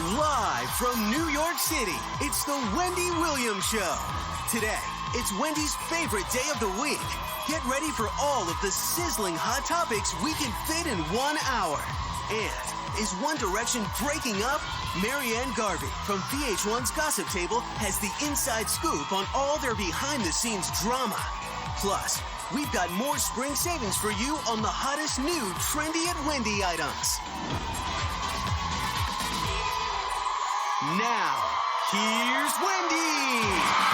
Live from New York City, it's the Wendy Williams Show. Today, it's Wendy's favorite day of the week. Get ready for all of the sizzling hot topics we can fit in 1 hour. And is One Direction breaking up? Marianne Garvey from VH1's Gossip Table has the inside scoop on all their behind-the-scenes drama. Plus, we've got more spring savings for you on the hottest new Trendy Wendy items. Now, here's Wendy!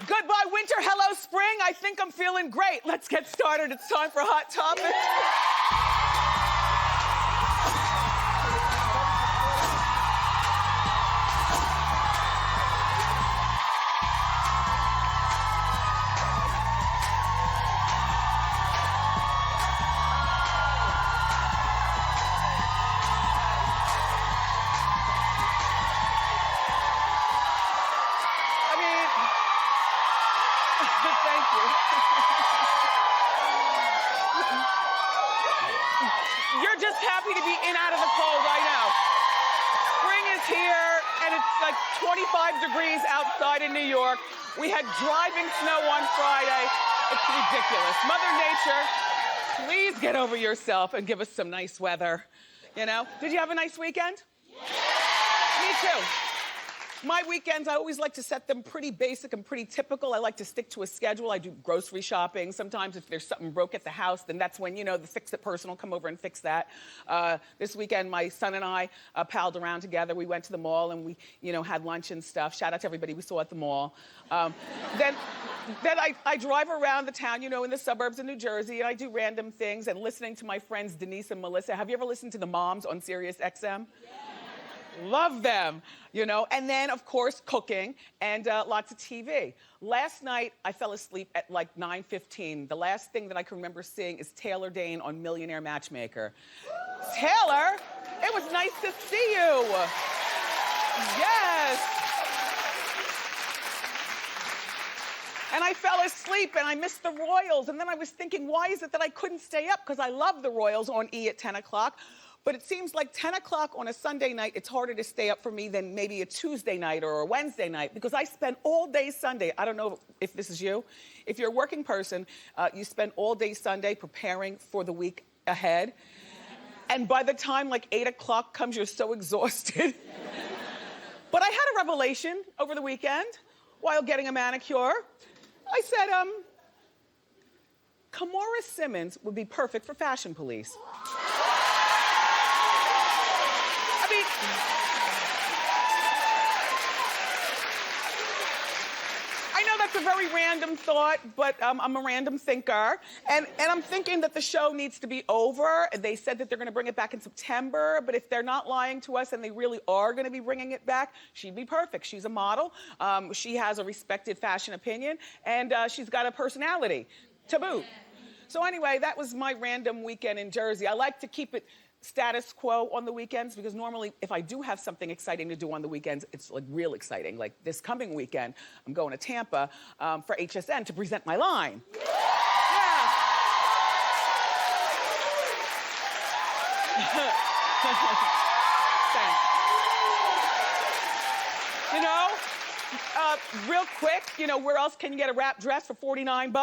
Goodbye, winter. Hello, spring. I think I'm feeling great. Let's get started. It's time for Hot Topics. You're just happy to be in out of the cold right now. Spring is here, and it's like 25 degrees outside in New York. We had driving snow on Friday. It's ridiculous. Mother Nature, please get over yourself and give us some nice weather. You know? Did you have a nice weekend? Yeah. Me too. My weekends, I always like to set them pretty basic and pretty typical. I like to stick to a schedule. I do grocery shopping. Sometimes if there's something broke at the house, then that's when, you know, the fix-it person will come over and fix that. This weekend, my son and I palled around together. We went to the mall and we, you know, had lunch and stuff. Shout out to everybody we saw at the mall. Then I drive around the town, you know, in the suburbs of New Jersey, and I do random things and listening to my friends Denise and Melissa. Have you ever listened to the Moms on Sirius XM? Yeah. Love them, you know, and then, of course, cooking and lots of TV. Last night, I fell asleep at like 9:15. The last thing that I can remember seeing is Taylor Dayne on Millionaire Matchmaker. Taylor, it was nice to see you. Yes. And I fell asleep and I missed the Royals. And then I was thinking, why is it that I couldn't stay up? Because I love the Royals on E at 10 o'clock. But it seems like 10 o'clock on a Sunday night, it's harder to stay up for me than maybe a Tuesday night or a Wednesday night because I spend all day Sunday. I don't know if this is you. If you're a working person, you spend all day Sunday preparing for the week ahead. And by the time like 8 o'clock comes, you're so exhausted. But I had a revelation over the weekend while getting a manicure. I said, Kamora Simmons would be perfect for Fashion Police. I mean, I know that's a very random thought, but I'm a random thinker. And I'm thinking that the show needs to be over. They said that they're going to bring it back in September, but if they're not lying to us and they really are going to be bringing it back, she'd be perfect. She's a model. She has a respected fashion opinion, and she's got a personality to boot. So anyway, that was my random weekend in Jersey. I like to keep it status quo on the weekends because normally if I do have something exciting to do on the weekends, it's like real exciting. Like this coming weekend, I'm going to Tampa for HSN to present my line. Yeah. Thanks. You know, real quick, you know, where else can you get a wrap dress for $49?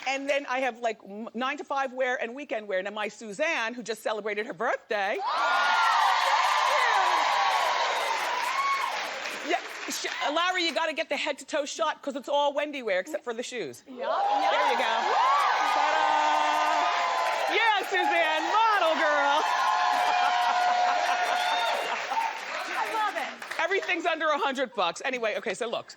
And then I have like 9 to 5 wear and weekend wear. Now my Suzanne, who just celebrated her birthday. Yeah, Larry, you got to get the head to toe shot because it's all Wendy wear except for the shoes. Yep. There you go. Ta-da! Yeah, Suzanne, model girl. I love it. Everything's under $100. Anyway, okay, so look.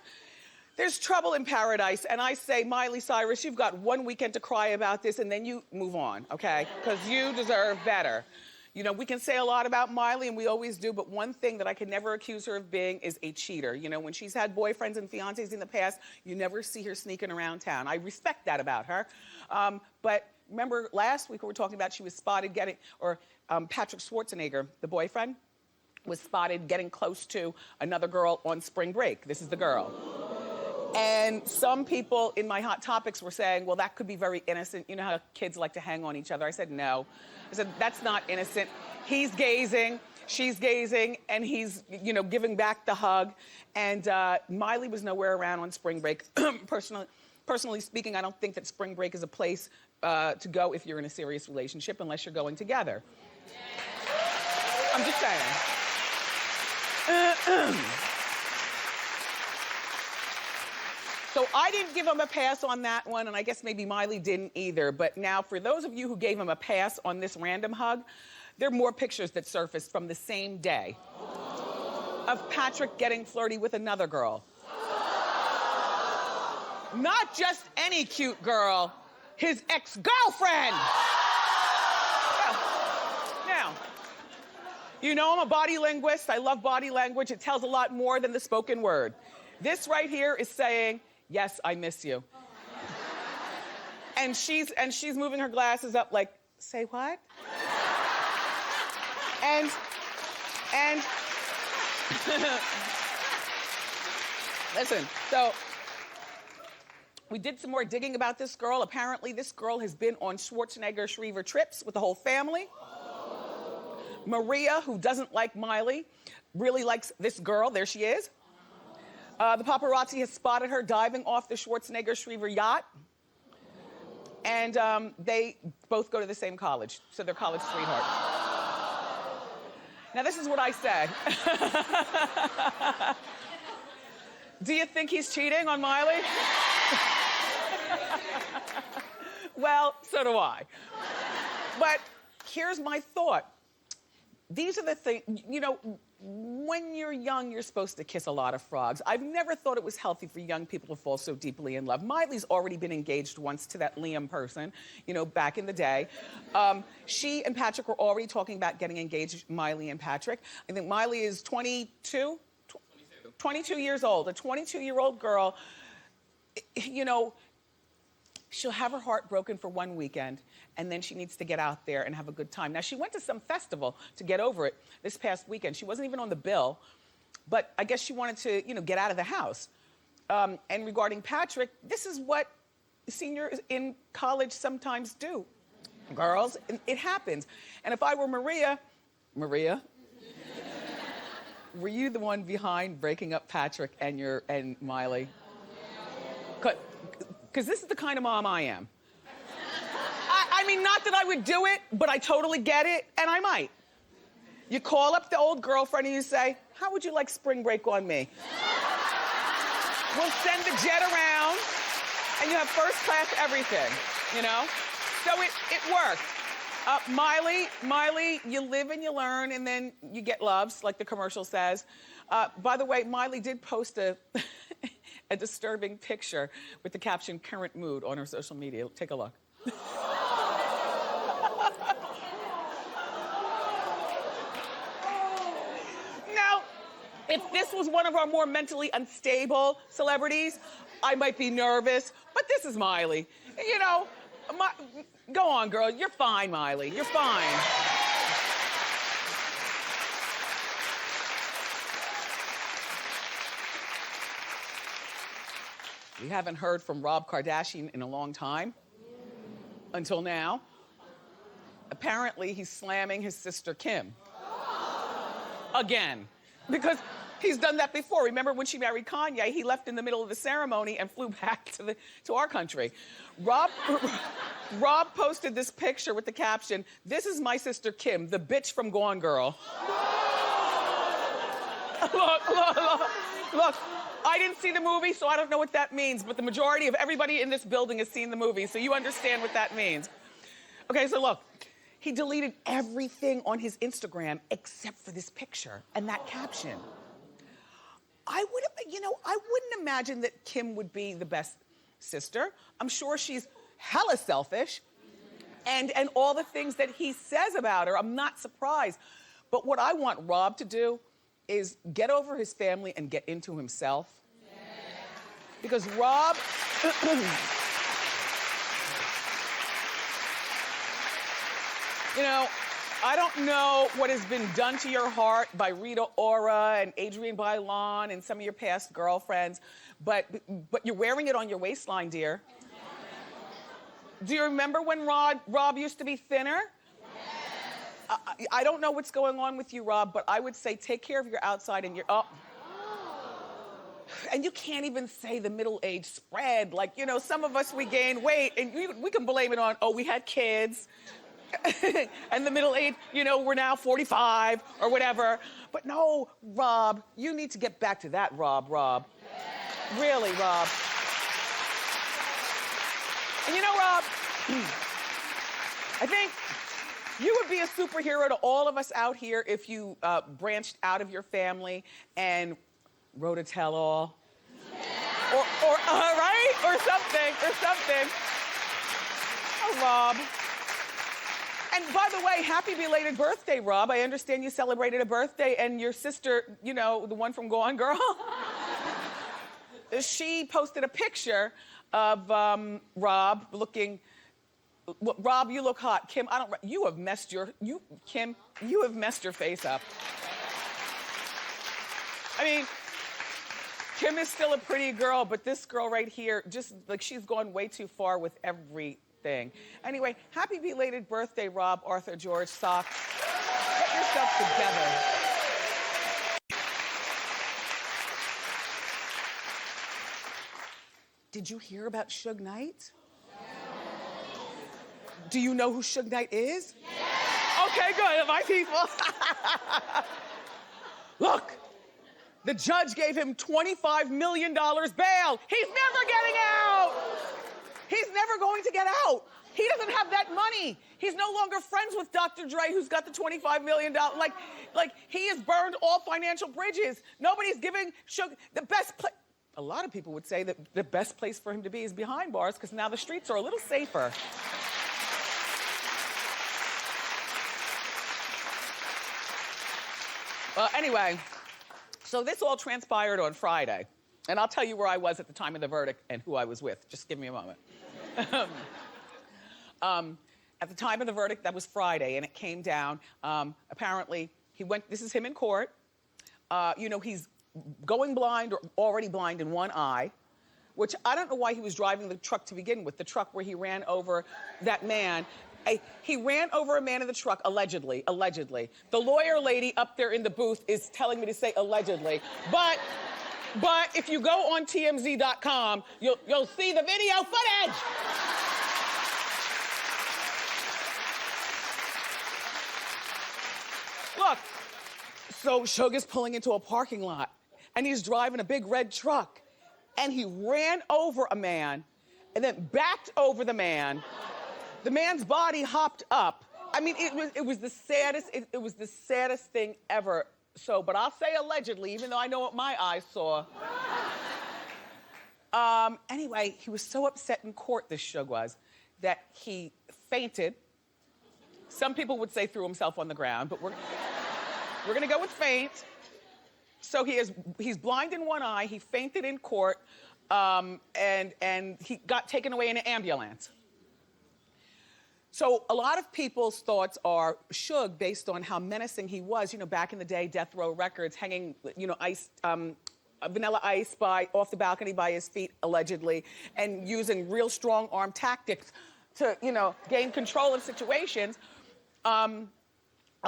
there's trouble in paradise, and I say, Miley Cyrus, you've got one weekend to cry about this, and then you move on, okay? Because you deserve better. You know, we can say a lot about Miley, and we always do, but one thing that I can never accuse her of being is a cheater. You know, when she's had boyfriends and fiancés in the past, you never see her sneaking around town. I respect that about her. But remember last week we were talking about she was spotted getting, or Patrick Schwarzenegger, the boyfriend, was spotted getting close to another girl on spring break. This is the girl. And some people in my Hot Topics were saying, well, that could be very innocent. You know how kids like to hang on each other. I said, no. I said, that's not innocent. He's gazing, she's gazing, and he's, you know, giving back the hug. And Miley was nowhere around on spring break. Personally speaking, I don't think that spring break is a place to go if you're in a serious relationship, unless you're going together. I'm just saying. So I didn't give him a pass on that one, and I guess maybe Miley didn't either. But now, for those of you who gave him a pass on this random hug, there are more pictures that surfaced from the same day of Patrick getting flirty with another girl. Not just any cute girl, his ex-girlfriend. Now, you know I'm a body linguist. I love body language. It tells a lot more than the spoken word. This right here is saying, yes, I miss you. And she's moving her glasses up like, say what? And listen, so we did some more digging about this girl. Apparently this girl has been on Schwarzenegger-Schriever trips with the whole family. Maria, who doesn't like Miley, really likes this girl. There she is. The paparazzi has spotted her diving off the Schwarzenegger-Schriever yacht. And they both go to the same college, so they're college sweethearts. Now, this is what I say. Do you think he's cheating on Miley? Well, so do I. But here's my thought. These are the things, you know, when you're young, you're supposed to kiss a lot of frogs. I've never thought it was healthy for young people to fall so deeply in love. Miley's already been engaged once to that Liam person, you know, back in the day. She and Patrick were already talking about getting engaged, Miley and Patrick. I think Miley is 22 years old. A 22-year-old girl, you know, she'll have her heart broken for one weekend, and then she needs to get out there and have a good time. Now, she went to some festival to get over it this past weekend. She wasn't even on the bill, but I guess she wanted to, you know, get out of the house. And regarding Patrick, this is what seniors in college sometimes do. Girls, it happens. And if I were Maria, were you the one behind breaking up Patrick and Miley? Because this is the kind of mom I am. I mean, not that I would do it, but I totally get it, and I might. You call up the old girlfriend and you say, how would you like spring break on me? We'll send the jet around, and you have first class everything, you know? So it worked. Miley, you live and you learn, and then you get loves, like the commercial says. By the way, Miley did post a disturbing picture with the caption, current mood, on her social media. Take a look. Now, if this was one of our more mentally unstable celebrities, I might be nervous, but this is Miley. You know, go on, girl. You're fine, Miley. You're fine. We haven't heard from Rob Kardashian in a long time, until now. Apparently, he's slamming his sister Kim. Again. Because he's done that before. Remember when she married Kanye, he left in the middle of the ceremony and flew back to our country. Rob posted this picture with the caption, "This is my sister Kim, the bitch from Gone Girl." Look. I didn't see the movie, so I don't know what that means, but the majority of everybody in this building has seen the movie, so you understand what that means. Okay, so look, he deleted everything on his Instagram except for this picture and that caption. I wouldn't imagine that Kim would be the best sister. I'm sure she's hella selfish. And all the things that he says about her, I'm not surprised. But what I want Rob to do is get over his family and get into himself. Because Rob, you know, I don't know what has been done to your heart by Rita Ora and Adrienne Bailon and some of your past girlfriends, but you're wearing it on your waistline, dear. Do you remember when Rob used to be thinner? I don't know what's going on with you, Rob, but I would say take care of your outside and your and you can't even say the middle age spread. Like, you know, some of us, we gain weight and we can blame it on, we had kids. And the middle age, you know, we're now 45 or whatever. But no, Rob, you need to get back to that, Rob. Really, Rob. And you know, Rob, I think you would be a superhero to all of us out here if you branched out of your family and wrote a tell-all. Or right? Or something. Oh, Rob. And by the way, happy belated birthday, Rob. I understand you celebrated a birthday and your sister, you know, the one from Gone Girl, she posted a picture of Rob looking, Rob, you look hot. Kim, Kim, you have messed your face up. I mean, Kim is still a pretty girl, but this girl right here, just like she's gone way too far with everything. Anyway, happy belated birthday, Rob Arthur George Sox. Get yourself together. Did you hear about Suge Knight? Do you know who Suge Knight is? Okay, good, my people. Look, the judge gave him $25 million bail. He's never getting out. He's never going to get out. He doesn't have that money. He's no longer friends with Dr. Dre, who's got the $25 million. Like he has burned all financial bridges. Nobody's giving Suge the best place. A lot of people would say that the best place for him to be is behind bars because now the streets are a little safer. Anyway, so this all transpired on Friday. And I'll tell you where I was at the time of the verdict and who I was with. Just give me a moment. At the time of the verdict, that was Friday, and it came down. Apparently, this is him in court. You know, he's going blind or already blind in one eye, which I don't know why he was driving the truck to begin with, the truck where he ran over that man. He ran over a man in the truck, allegedly. The lawyer lady up there in the booth is telling me to say allegedly. But if you go on TMZ.com, you'll see the video footage. Look, so Suge is pulling into a parking lot, and he's driving a big red truck, and he ran over a man, and then backed over the man. The man's body hopped up. I mean, it was the saddest thing ever. So, but I'll say allegedly, even though I know what my eyes saw. Anyway, he was so upset in court, this Suge was, that he fainted. Some people would say threw himself on the ground, but we're gonna go with faint. So he's blind in one eye, he fainted in court, and he got taken away in an ambulance. So a lot of people's thoughts are Suge, based on how menacing he was, you know, back in the day, Death Row Records, hanging, you know, Vanilla Ice off the balcony by his feet, allegedly, and using real strong arm tactics to, you know, gain control of situations. A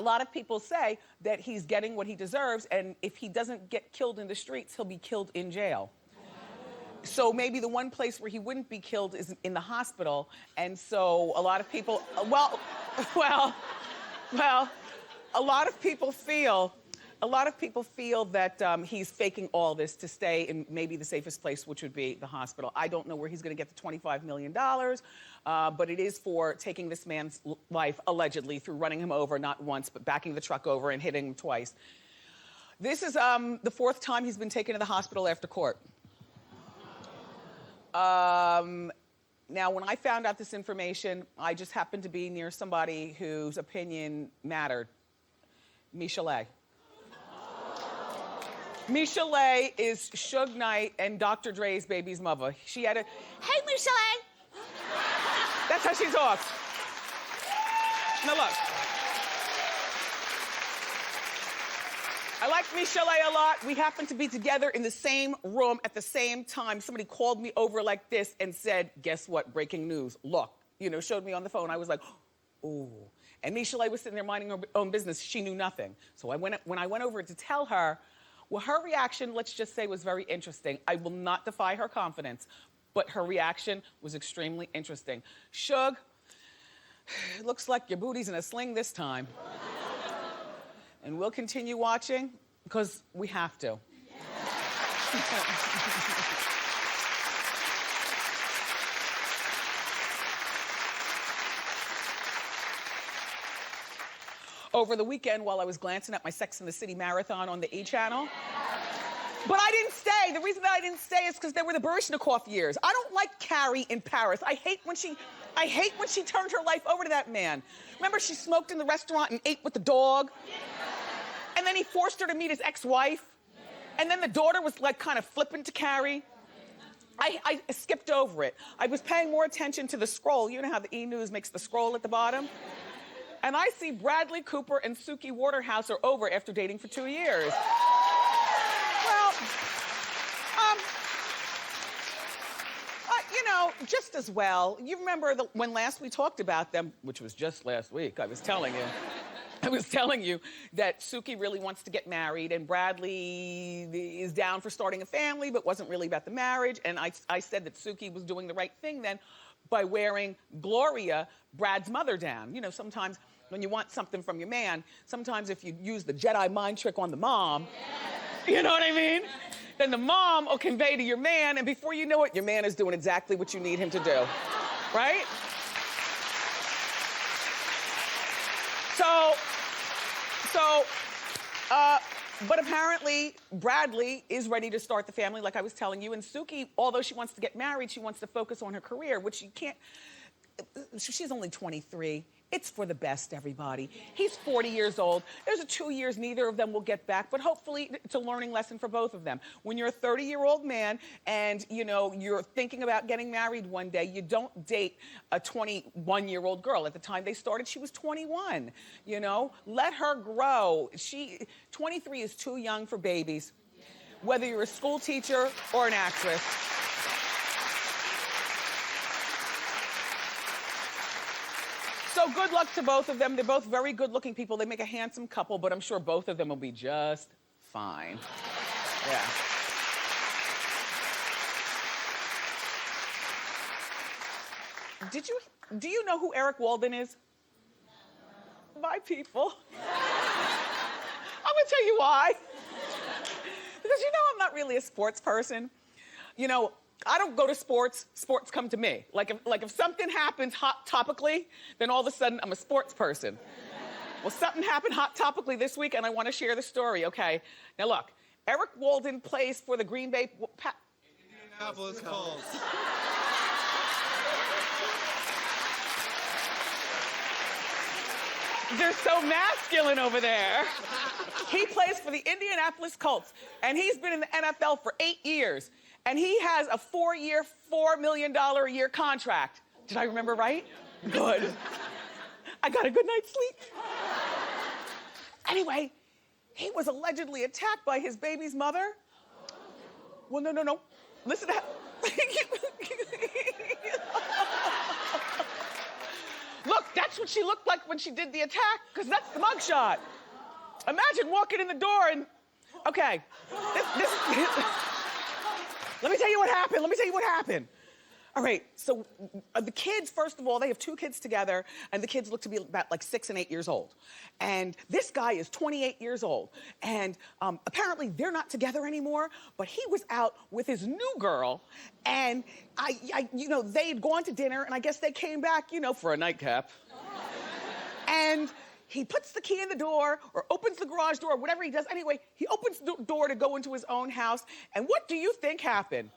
lot of people say that he's getting what he deserves, and if he doesn't get killed in the streets, he'll be killed in jail. So maybe the one place where he wouldn't be killed is in the hospital. And so a lot of people, well, a lot of people feel that he's faking all this to stay in maybe the safest place, which would be the hospital. I don't know where he's gonna get the $25 million, but it is for taking this man's life, allegedly, through running him over, not once, but backing the truck over and hitting him twice. This is the fourth time he's been taken to the hospital after court. Now, when I found out this information, I just happened to be near somebody whose opinion mattered. Michelle. Michelle is Suge Knight and Dr. Dre's baby's mother. She had a, hey, Michelle. That's how she talks. Now look. I like Michelle a lot. We happened to be together in the same room at the same time. Somebody called me over like this and said, guess what, breaking news, look. You know, showed me on the phone. I was like, ooh. And Michelle was sitting there minding her own business. She knew nothing. So when I went over to tell her, well, her reaction, let's just say, was very interesting. I will not defy her confidence, but her reaction was extremely interesting. Suge, it looks like your booty's in a sling this time. And we'll continue watching because we have to. Over the weekend, while I was glancing at my Sex and the City marathon on the E! channel, but I didn't stay. The reason that I didn't stay is because they were the Baryshnikov years. I don't like Carrie in Paris. I hate when she turned her life over to that man. Remember, she smoked in the restaurant and ate with the dog? And then he forced her to meet his ex-wife. And then the daughter was like kind of flippant to Carrie. I skipped over it. I was paying more attention to the scroll. You know how the E! News makes the scroll at the bottom? And I see Bradley Cooper and Suki Waterhouse are over after dating for 2 years. Well, you know, just as well. You remember when last we talked about them, which was just last week, I was telling you that Suki really wants to get married and Bradley is down for starting a family but wasn't really about the marriage. And I said that Suki was doing the right thing then by wearing Gloria, Brad's mother, down. You know, sometimes when you want something from your man, sometimes if you use the Jedi mind trick on the mom, you know what I mean? Then the mom will convey to your man, and before you know it, your man is doing exactly what you need him to do, right? But apparently Bradley is ready to start the family, like I was telling you, and Suki, although she wants to get married, she wants to focus on her career, which she can't. She's only 23. It's for the best, everybody. He's 40 years old. There's a 2 years neither of them will get back, but hopefully it's a learning lesson for both of them. When you're a 30-year-old man and, you know, you're thinking about getting married one day, you don't date a 21-year-old girl. At the time they started, she was 21, you know? Let her grow. 23 is too young for babies, whether you're a school teacher or an actress. So good luck to both of them. They're both very good-looking people. They make a handsome couple, but I'm sure both of them will be just fine. Yeah. Do you know who Eric Walden is? My people. I'm gonna tell you why. Because you know I'm not really a sports person. You know, I don't go to sports, sports come to me. Like if something happens hot topically, then all of a sudden I'm a sports person. Well, something happened hot topically this week and I want to share the story, okay? Now look, Eric Walden plays for the Green Bay... Indianapolis Colts. They're so masculine over there. He plays for the Indianapolis Colts and he's been in the NFL for 8 years. And he has a 4-year, $4 million a year contract. Did I remember right? Good. I got a good night's sleep. Anyway, he was allegedly attacked by his baby's mother. Well, no. Listen to how... Look, that's what she looked like when she did the attack, because that's the mugshot. Imagine walking in the door and... Okay, let me tell you what happened. All right, so the kids, first of all, they have 2 kids together, and the kids look to be about like 6 and 8 years old. And this guy is 28 years old. And apparently they're not together anymore, but he was out with his new girl, and you know, they'd gone to dinner, and I guess they came back, you know, for a nightcap. And he puts the key in the door or opens the garage door, whatever he does. Anyway, he opens the door to go into his own house. And what do you think happened?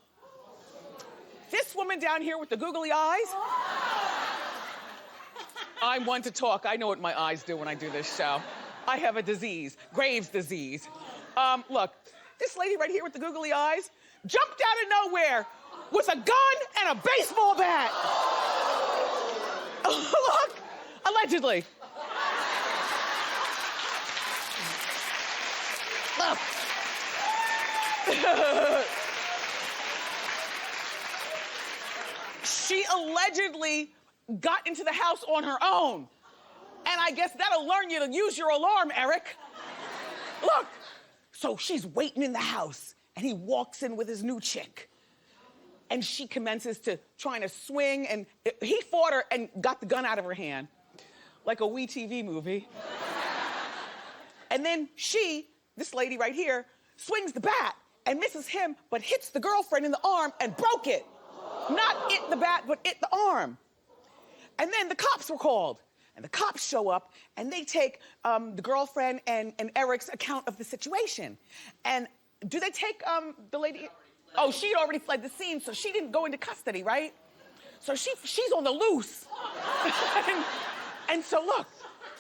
This woman down here with the googly eyes. I'm one to talk. I know what my eyes do when I do this show. I have a disease, Graves' disease. Look, this lady right here with the googly eyes jumped out of nowhere with a gun and a baseball bat. Look, allegedly. Look. She allegedly got into the house on her own. And I guess that'll learn you to use your alarm, Eric. Look, so she's waiting in the house and he walks in with his new chick. And she commences to trying to swing and he fought her and got the gun out of her hand. Like a wee TV movie. And then she, this lady right here, swings the bat and misses him, but hits the girlfriend in the arm and broke it. Not it the bat, but it the arm. And then the cops were called. And the cops show up and they take the girlfriend and Eric's account of the situation. And do they take the lady? Oh, she'd already fled the scene, so she didn't go into custody, right? So she's on the loose. and so look,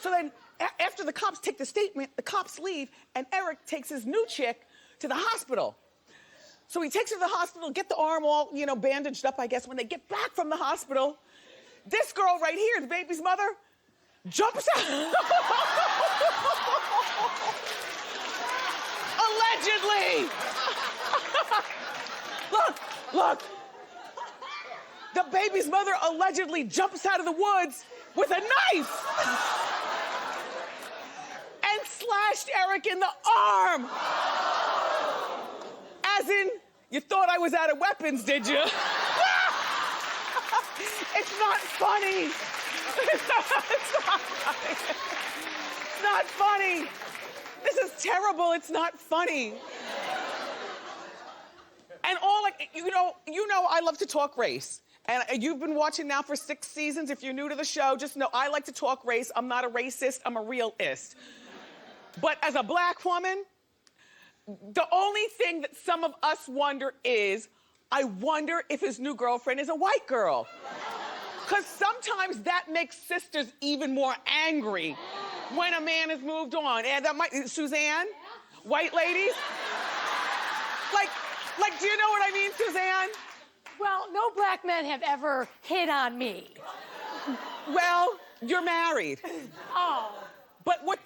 so then after the cops take the statement, the cops leave and Eric takes his new chick to the hospital. So he takes her to the hospital, get the arm all, you know, bandaged up, I guess. When they get back from the hospital, this girl right here, the baby's mother, jumps out. Allegedly. Look. The baby's mother allegedly jumps out of the woods with a knife and slashed Eric in the arm. As in, you thought I was out of weapons, did you? It's not funny. It's not funny. This is terrible. It's not funny. And you know, I love to talk race. And you've been watching now for 6 seasons. If you're new to the show, just know I like to talk race. I'm not a racist, I'm a realist. But as a black woman, the only thing that some of us wonder is, I wonder if his new girlfriend is a white girl. Because sometimes that makes sisters even more angry when a man has moved on. And that might, Suzanne? White ladies? Like, do you know what I mean, Suzanne? Well, no black men have ever hit on me. Well, you're married. Oh. But what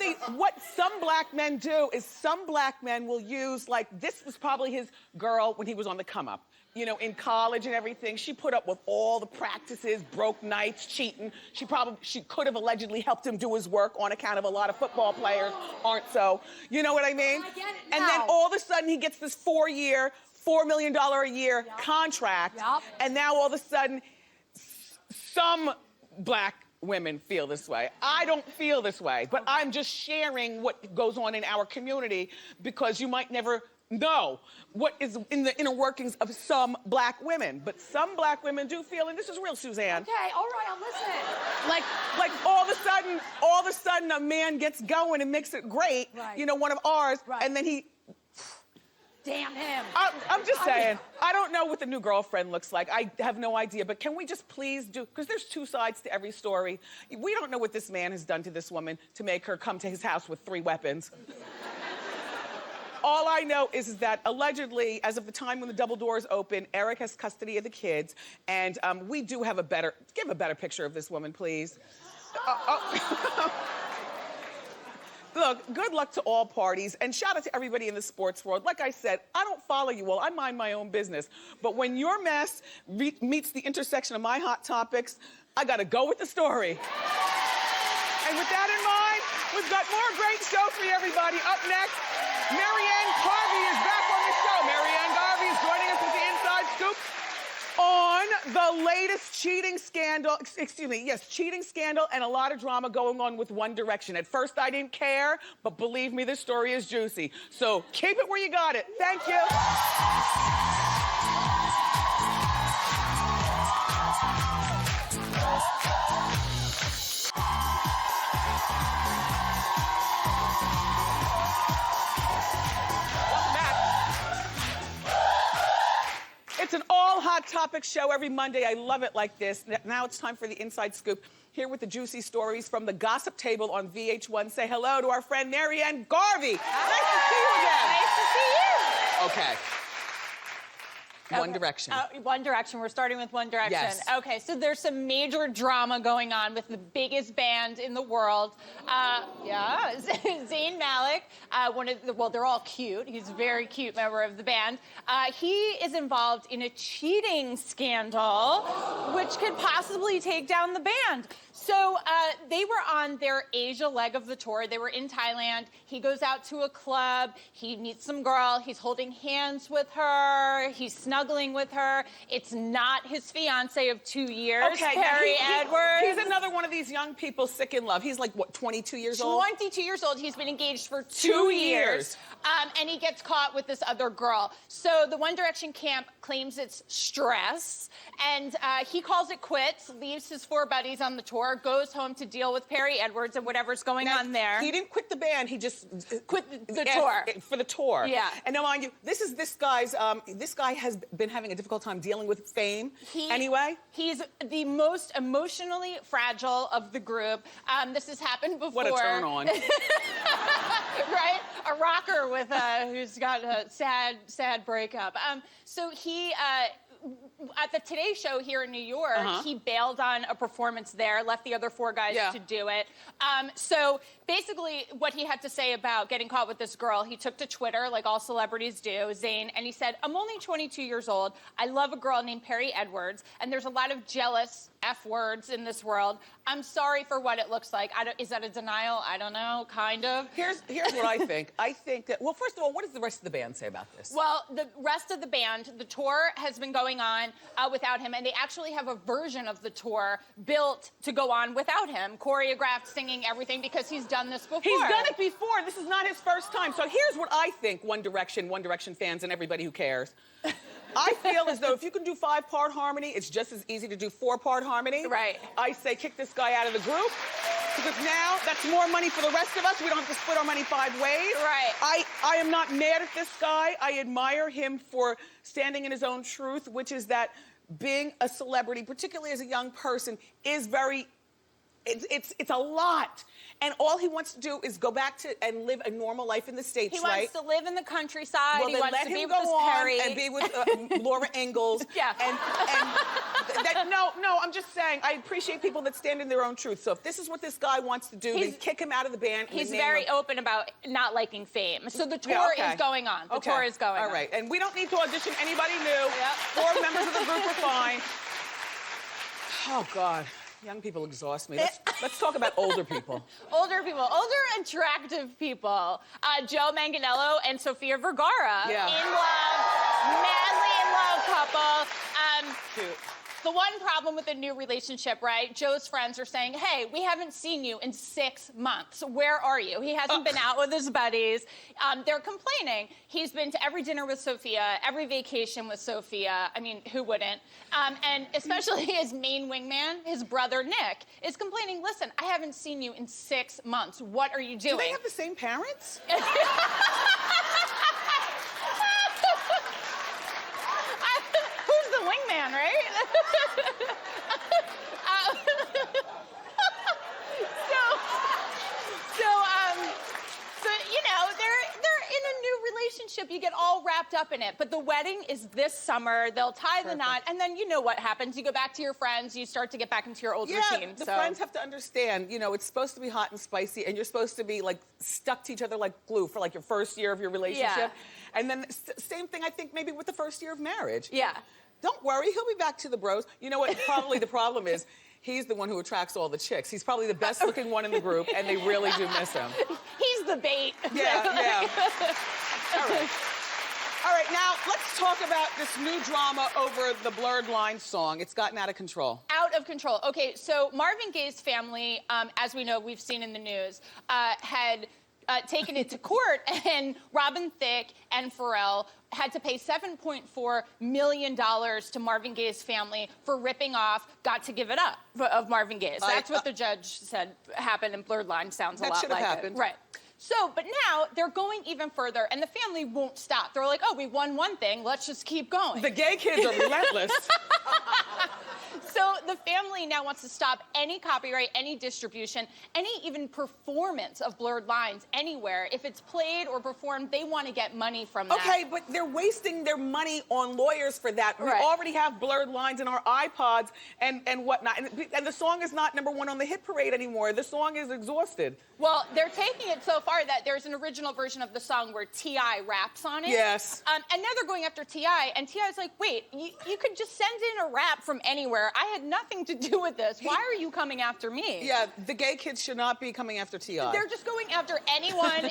some black men do is some black men will use, like, this was probably his girl when he was on the come up. You know, in college and everything, she put up with all the practices, broke nights, cheating. She could have allegedly helped him do his work on account of a lot of football players aren't so. You know what I mean? I get it now. And then all of a sudden he gets this 4-year, $4 million a year contract. Yep. And now all of a sudden, some black women feel this way. I don't feel this way, but I'm just sharing what goes on in our community because you might never know what is in the inner workings of some black women. But some black women do feel, and this is real, Suzanne. Okay, all right, I'm listening. Like all of a sudden a man gets going and makes it great, Right. you know, one of ours, Right. and then he, Damn him. I'm just saying, I don't know what the new girlfriend looks like. I have no idea, but can we just please do, because there's 2 sides to every story. We don't know what this man has done to this woman to make her come to his house with 3 weapons. All I know is that allegedly, as of the time when the double doors open, Eric has custody of the kids, and we do have give a better picture of this woman, please. Look, good luck to all parties, and shout out to everybody in the sports world. Like I said, I don't follow you all, I mind my own business. But when your mess meets the intersection of my hot topics, I gotta go with the story. And with that in mind, we've got more great show for you, everybody. Up next, Marianne Garvey is back on the show. Marianne Garvey is joining us with the Inside Scoop on the latest cheating scandal, cheating scandal and a lot of drama going on with One Direction. At first I didn't care, but believe me, this story is juicy. So keep it where you got it. Thank you. all Hot Topics show every Monday. I love it like this. Now it's time for the Inside Scoop. Here with the juicy stories from the gossip table on VH1. Say hello to our friend Marianne Garvey. Nice to see you again. Nice to see you. Okay. One Direction. One Direction. We're starting with One Direction. Yes. Okay, so there's some major drama going on with the biggest band in the world. Zayn Malik, well, they're all cute. He's a very cute member of the band. He is involved in a cheating scandal, which could possibly take down the band. So they were on their Asia leg of the tour. They were in Thailand. He goes out to a club. He meets some girl. He's holding hands with her. He's snuggling with her. It's not his fiance of 2 years, Okay, Perry Edwards. He's another one of these young people sick in love. He's like, what, 22 years old? 22 years old. He's been engaged for 2 2 years. years. And he gets caught with this other girl. So the One Direction camp claims it's stress. And he calls it quits, leaves his 4 buddies on the tour, goes home to deal with Perry Edwards and whatever's going on there. He didn't quit the band. He just Quit the tour. For the tour. Yeah. And now, mind you, this guy has been having a difficult time dealing with fame. Anyway. He's the most emotionally fragile of the group. This has happened before. What a turn on. Right? A rocker with who's got a sad breakup. So he at the Today Show here in New York, he bailed on a performance there, left the other 4 guys to do it. So basically what he had to say about getting caught with this girl, he took to Twitter, like all celebrities do, Zayn, and he said, I'm only 22 years old. I love a girl named Perry Edwards, and there's a lot of jealous F words in this world. I'm sorry for what it looks like. Is that a denial? I don't know, kind of. Here's what I think. I think that, well, first of all, what does the rest of the band say about this? Well, the rest of the band, the tour has been going on without him, and they actually have a version of the tour built to go on without him, choreographed, singing, everything, because he's done this before. He's done it before. This is not his first time. So here's what I think, One Direction fans, and everybody who cares. I feel as though if you can do 5-part harmony, it's just as easy to do 4-part harmony. Right. I say kick this guy out of the group, because now that's more money for the rest of us. We don't have to split our money 5 ways. Right. I am not mad at this guy. I admire him for standing in his own truth, which is that being a celebrity, particularly as a young person, is very, it's a lot. And all he wants to do is go back to and live a normal life in the States, He right? wants to live in the countryside. Well, he then wants let to him be go with his on Perry. and be with Laura Ingalls. Yeah. No, I'm just saying, I appreciate people that stand in their own truth. So if this is what this guy wants to do, then kick him out of the band. He's very open about not liking fame. So the tour is going on. The tour is going on. All right, and we don't need to audition anybody new. 4 members of the group are fine. Oh, God. Young people exhaust me. Let's talk about older people. Older attractive people. Joe Manganiello and Sofia Vergara. Yeah. In love, madly in love couple. Cute. The one problem with the new relationship, right? Joe's friends are saying, hey, we haven't seen you in 6 months. Where are you? He hasn't been out with his buddies. They're complaining. He's been to every dinner with Sofia, every vacation with Sofia. I mean, who wouldn't? And especially his main wingman, his brother Nick, is complaining, listen, I haven't seen you in 6 months. What are you doing? Do they have the same parents? Who's the wingman, right? So, you know, they're in a new relationship. You get all wrapped up in it. But the wedding is this summer. They'll tie the knot, and then you know what happens. You go back to your friends. You start to get back into your old routine. The friends have to understand, you know, it's supposed to be hot and spicy, and you're supposed to be, like, stuck to each other like glue for, like, your first year of your relationship. Yeah. And then same thing, I think, maybe with the first year of marriage. Yeah. Don't worry, he'll be back to the bros. You know what? Probably the problem is he's the one who attracts all the chicks. He's probably the best looking one in the group, and they really do miss him. He's the bait. Yeah. All right, now let's talk about this new drama over the Blurred Lines song. It's gotten out of control. Out of control. Okay, so Marvin Gaye's family, as we know, we've seen in the news, had taken it to court, and Robin Thicke and Pharrell had to pay $7.4 million to Marvin Gaye's family for ripping off Got to Give It Up of Marvin Gaye. So that's what the judge said happened, and Blurred Lines sounds a lot like happened. it. Right. So, but now they're going even further, and the family won't stop. They're like, oh, we won one thing, let's just keep going. The gay kids are relentless. So the family now wants to stop any copyright, any distribution, any even performance of Blurred Lines anywhere. If it's played or performed, they want to get money from that. Okay, but they're wasting their money on lawyers for that. Right. We already have Blurred Lines in our iPods and whatnot. And the song is not #1 on the hit parade anymore. The song is exhausted. Well, they're taking it so far that there's an original version of the song where T.I. raps on it. Yes. And now they're going after T.I., and T.I.'s like, wait, you could just send in a rap from anywhere. I had nothing to do with this. Why are you coming after me? Yeah, the gay kids should not be coming after T.I. They're just going after anyone.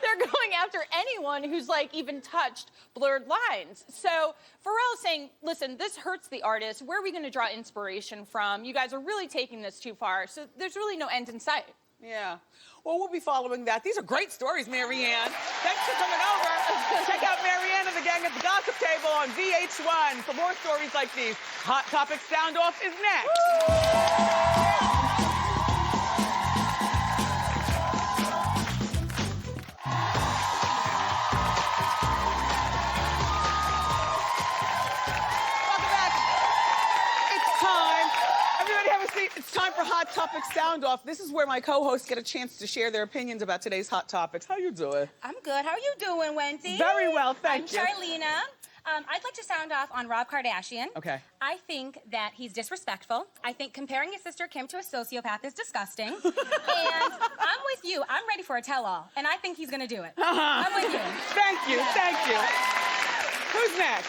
They're going after anyone who's like even touched Blurred Lines. So Pharrell's saying, listen, this hurts the artist. Where are we going to draw inspiration from? You guys are really taking this too far. So there's really no end in sight. Yeah. Well, we'll be following that. These are great stories, Marianne. Thanks for coming over. Check out Marianne and the gang at the Gossip Table on VH1 for more stories like these. Hot Topic Sound Off is next. It's time for Hot Topics Sound Off. This is where my co-hosts get a chance to share their opinions about today's hot topics. How you doing? I'm good. How are you doing, Wendy? Very well, thank you. I'm Charlena. I'd like to sound off on Rob Kardashian. Okay. I think that he's disrespectful. I think comparing his sister Kim to a sociopath is disgusting. And I'm with you. I'm ready for a tell-all. And I think he's going to do it. I'm with you. Thank you, thank you. Who's next?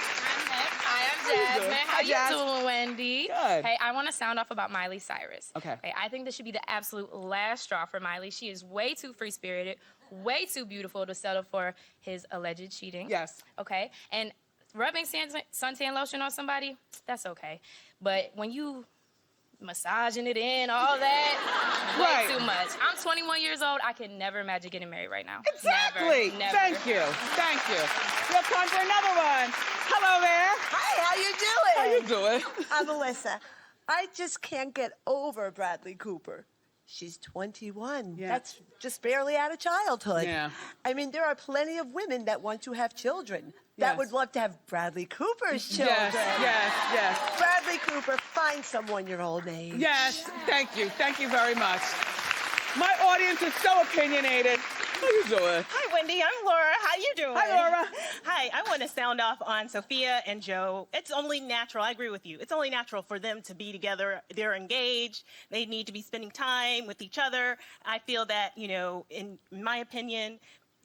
Hi, I'm Jasmine. How you doing, Wendy? Good. Hey, I want to sound off about Miley Cyrus. Okay. Hey, I think this should be the absolute last straw for Miley. She is way too free-spirited, way too beautiful to settle for his alleged cheating. Yes. Okay? And rubbing suntan lotion on somebody, that's okay. But when you massaging it in, all that, Right. way too much. I'm 21 years old. I can never imagine getting married right now. Exactly. Never. Thank you. Thank you. We have time for another one. Hello there. Hi, how you doing? How you doing? I'm Melissa. I just can't get over Bradley Cooper. She's 21. Yeah. That's just barely out of childhood. Yeah. I mean, there are plenty of women that want to have children. That Yes. would love to have Bradley Cooper's children. Yes. Bradley Cooper, find someone your old age. Yes, thank you. Thank you very much. My audience is so opinionated. How you doing? Hi, Wendy. I'm Laura. How you doing? Hi, Laura. Hi. I want to sound off on Sophia and Joe. It's only natural. I agree with you. It's only natural for them to be together. They're engaged. They need to be spending time with each other. I feel that, in my opinion,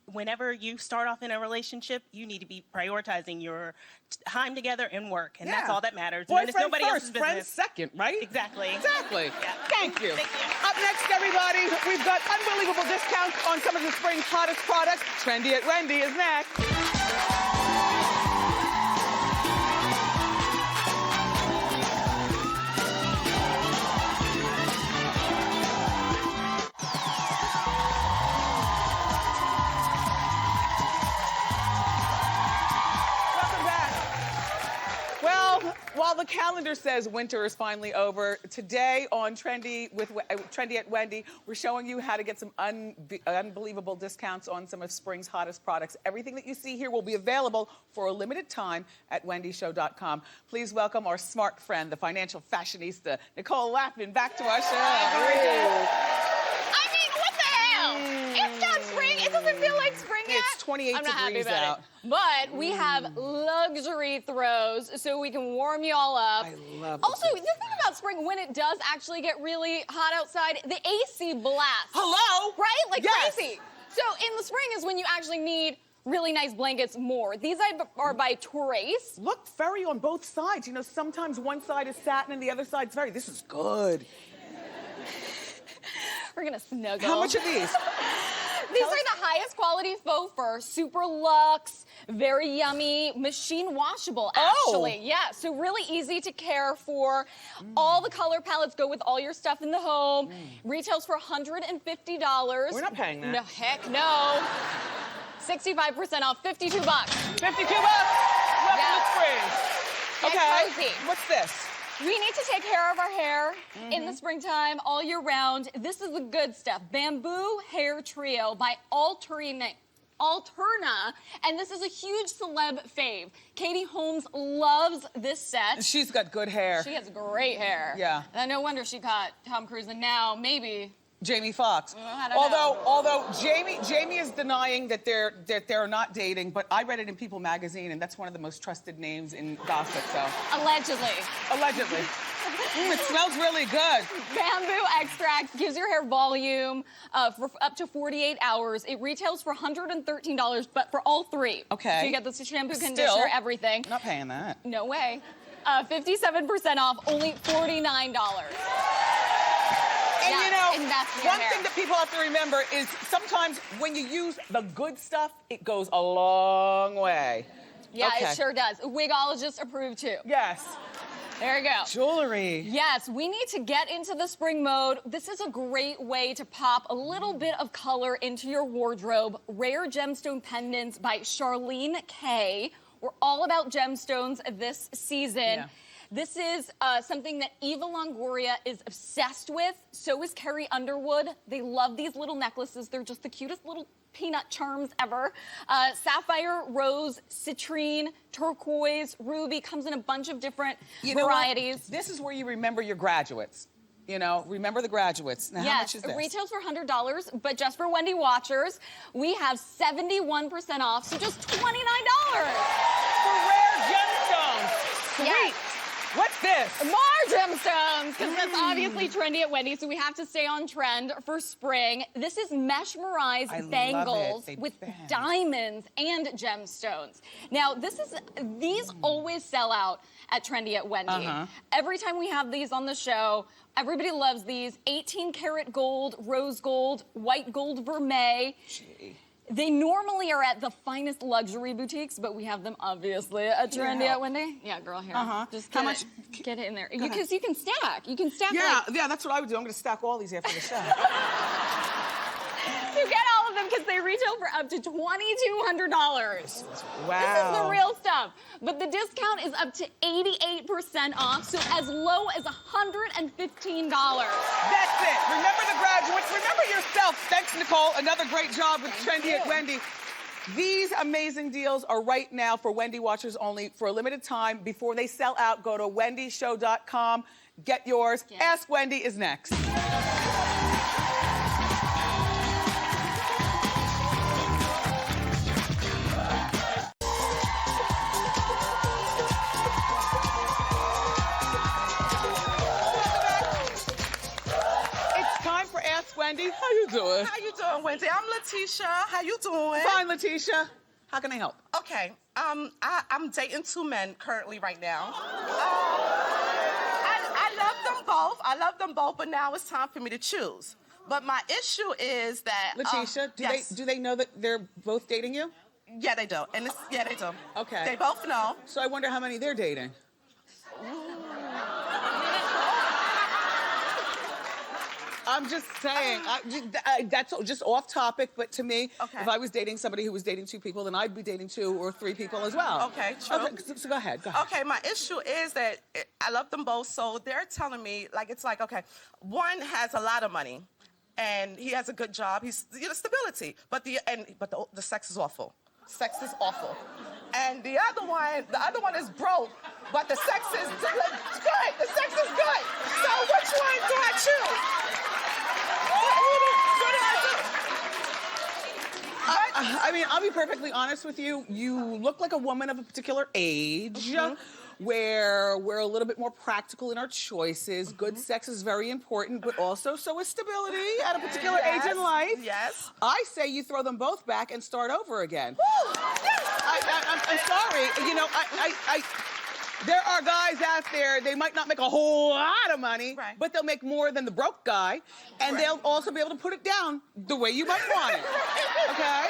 whenever you start off in a relationship, you need to be prioritizing your time together and work, and that's all that matters. And then it's Boyfriend nobody first, else's business. friends second, right? Exactly. Exactly. Yeah. Thank you. Thank you. Up next, everybody, we've got unbelievable discounts on some of the spring's hottest products. Trendy at Wendy is next. Welcome back. Well, while the calendar says winter is finally over, today on Trendy at Wendy, we're showing you how to get some unbelievable discounts on some of spring's hottest products. Everything that you see here will be available for a limited time at wendyshow.com. Please welcome our smart friend, the financial fashionista, Nicole Lappin, back to our show. I mean, what the hell? It's not spring. It doesn't feel like spring yet. It's 28 I'm not happy degrees about out. it. But we have luxury throws so we can warm y'all up. I love Also, this. the thing about spring, when it does actually get really hot outside, the AC blasts. Hello? Right? Like Yes. crazy. So in the spring is when you actually need really nice blankets more. These are by Trace. Look, furry on both sides. Sometimes one side is satin and the other side's furry. This is good. We're gonna snuggle. How much are these? These are the highest quality faux fur, super luxe, very yummy, machine washable, actually. Oh. Yeah, so really easy to care for. All the color palettes go with all your stuff in the home. Retails for $150. We're not paying that. No, heck no. 65% off, $52. $52. Welcome to Yes. spring. Get Okay. cozy. What's this? We need to take care of our hair in the springtime, all year round. This is the good stuff. Bamboo Hair Trio by Alterna. And this is a huge celeb fave. Katie Holmes loves this set. She's got good hair. She has great hair. Yeah. And no wonder she caught Tom Cruise, and now maybe Jamie Foxx. I don't know. Although Jamie is denying that they're not dating, but I read it in People magazine, and that's one of the most trusted names in gossip. So allegedly. It smells really good. Bamboo extract gives your hair volume for up to 48 hours. It retails for $113, but for all three. Okay. So you get the shampoo, conditioner, everything. I'm not paying that. No way. 57% off, only $49. And yeah, you know, invest in your one hair. thing that people have to remember is sometimes when you use the good stuff, it goes a long way. Yeah, okay. it sure does. Wigologist approved too. Yes. There you go. Jewelry. Yes, we need to get into the spring mode. This is a great way to pop a little bit of color into your wardrobe. Rare Gemstone Pendants by Charlene Kay. We're all about gemstones this season. Yeah. This is something that Eva Longoria is obsessed with. So is Carrie Underwood. They love these little necklaces. They're just the cutest little peanut charms ever. Sapphire, rose, citrine, turquoise, ruby, comes in a bunch of different varieties. This is where you remember your graduates. You know, remember the graduates. Now, how much is this? It retails for $100, but just for Wendy watchers, we have 71% off, so just $29. For rare gemstones. Sweet. Yes. What's this? More gemstones, because that's obviously trendy at Wendy, so we have to stay on trend for spring. This is mesmerized bangles with diamonds and gemstones. Now, these always sell out at Trendy at Wendy. Every time we have these on the show, everybody loves these. 18 karat gold, rose gold, white gold vermeil. Gee. They normally are at the finest luxury boutiques, but we have them obviously at Trendy at Wendy. Yeah, girl, here. Just get, get it in there. Because you can stack. You can stack. Yeah, that's what I would do. I'm going to stack all these after the show. You get all of them because they retail for up to $2,200. Wow. This is the real stuff. But the discount is up to 88% off, so as low as $115. That's it. Remember the graduates. Remember yourself. Thanks, Nicole. Another great job with Trendy at Wendy. These amazing deals are right now for Wendy watchers only for a limited time. Before they sell out, go to wendyshow.com. Get yours. Yeah. Ask Wendy is next. Wendy, how you doing? How you doing, Wendy? I'm Letitia. How you doing? Fine, Letitia. How can I help? Okay. I'm dating two men currently right now. I love them both. I love them both, but now it's time for me to choose. But my issue is that Letitia, do they know that they're both dating you? Yeah, they do. And they do. Okay. They both know. So I wonder how many they're dating. I'm just saying, that's just off topic, but to me, if I was dating somebody who was dating two people, then I'd be dating 2 or 3 people as well. Okay, true. Okay, so go ahead. Okay, my issue is that I love them both, so they're telling me, okay, one has a lot of money, and he has a good job, he's, stability, but the sex is awful. Sex is awful. And the other one is broke, but the sex is good. The sex is good. So which one do I choose? I mean, I'll be perfectly honest with you. You look like a woman of a particular age, where we're a little bit more practical in our choices. Good sex is very important, but also so is stability at a particular age in life. Yes. I say you throw them both back and start over again. I'm sorry. There are guys out there, they might not make a whole lot of money, but they'll make more than the broke guy, and they'll also be able to put it down the way you might want it. Okay?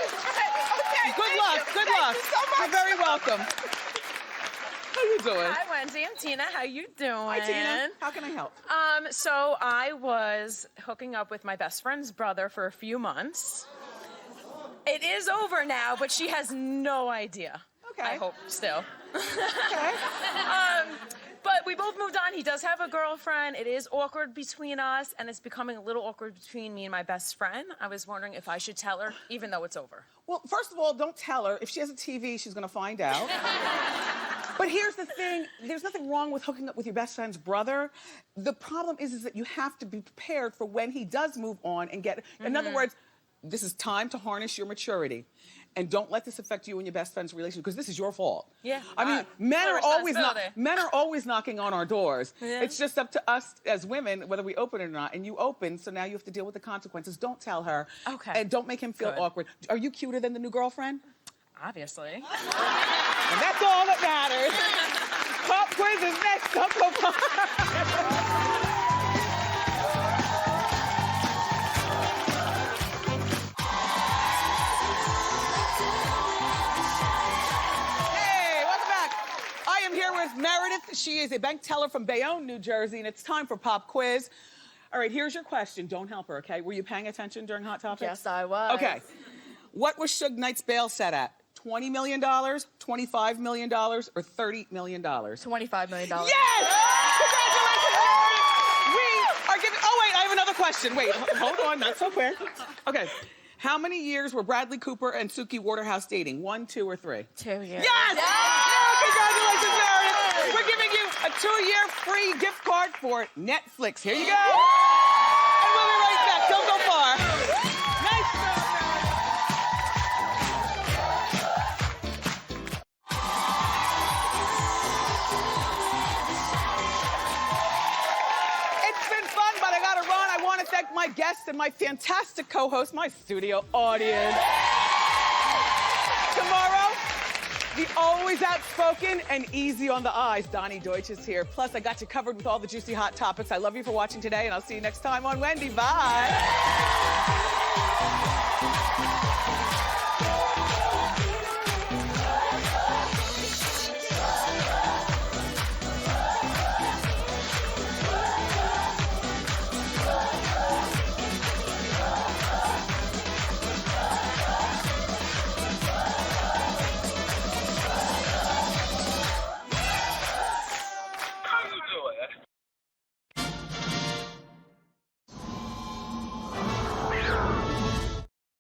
Good luck. Good luck. You're very welcome. How you doing? Hi, Wendy. I'm Tina. How you doing? Hi, Tina. How can I help? So I was hooking up with my best friend's brother for a few months. It is over now, but she has no idea. Okay. I hope still. Okay. But But we both moved on. He does have a girlfriend. It is awkward between us, and it's becoming a little awkward between me and my best friend. I was wondering if I should tell her, even though it's over. Well, first of all, don't tell her. If she has a TV, she's gonna find out. But here's the thing, there's nothing wrong with hooking up with your best friend's brother. The problem is that you have to be prepared for when he does move on and get, in other words, this is time to harness your maturity. And don't let this affect you and your best friend's relationship, because this is your fault. Yeah. I mean, men are always knocking on our doors. Yeah. It's just up to us as women, whether we open it or not. And you open, so now you have to deal with the consequences. Don't tell her. Okay. And don't make him feel awkward. Are you cuter than the new girlfriend? Obviously. And that's all that matters. Pop quiz is next. Don't go far. With Meredith. She is a bank teller from Bayonne, New Jersey, and it's time for Pop Quiz. All right, here's your question. Don't help her, okay? Were you paying attention during Hot Topics? Yes, I was. Okay. What was Suge Knight's bail set at? $20 million, $25 million, or $30 million? $25 million. Yes! Congratulations, Meredith! We are giving... Oh, wait, I have another question. Wait, hold on, not so quick. Okay. How many years were Bradley Cooper and Suki Waterhouse dating? 1, 2, or 3? 2 years. Yes! Congratulations, Meredith! We're giving you a 2-year free gift card for Netflix. Here you go. And we'll be right back. Don't go far. Nice job, It's been fun, but I gotta run. I want to thank my guests and my fantastic co-host, my studio audience. Tomorrow, the always outspoken and easy on the eyes, Donnie Deutsch is here. Plus, I got you covered with all the juicy hot topics. I love you for watching today, and I'll see you next time on Wendy. Bye.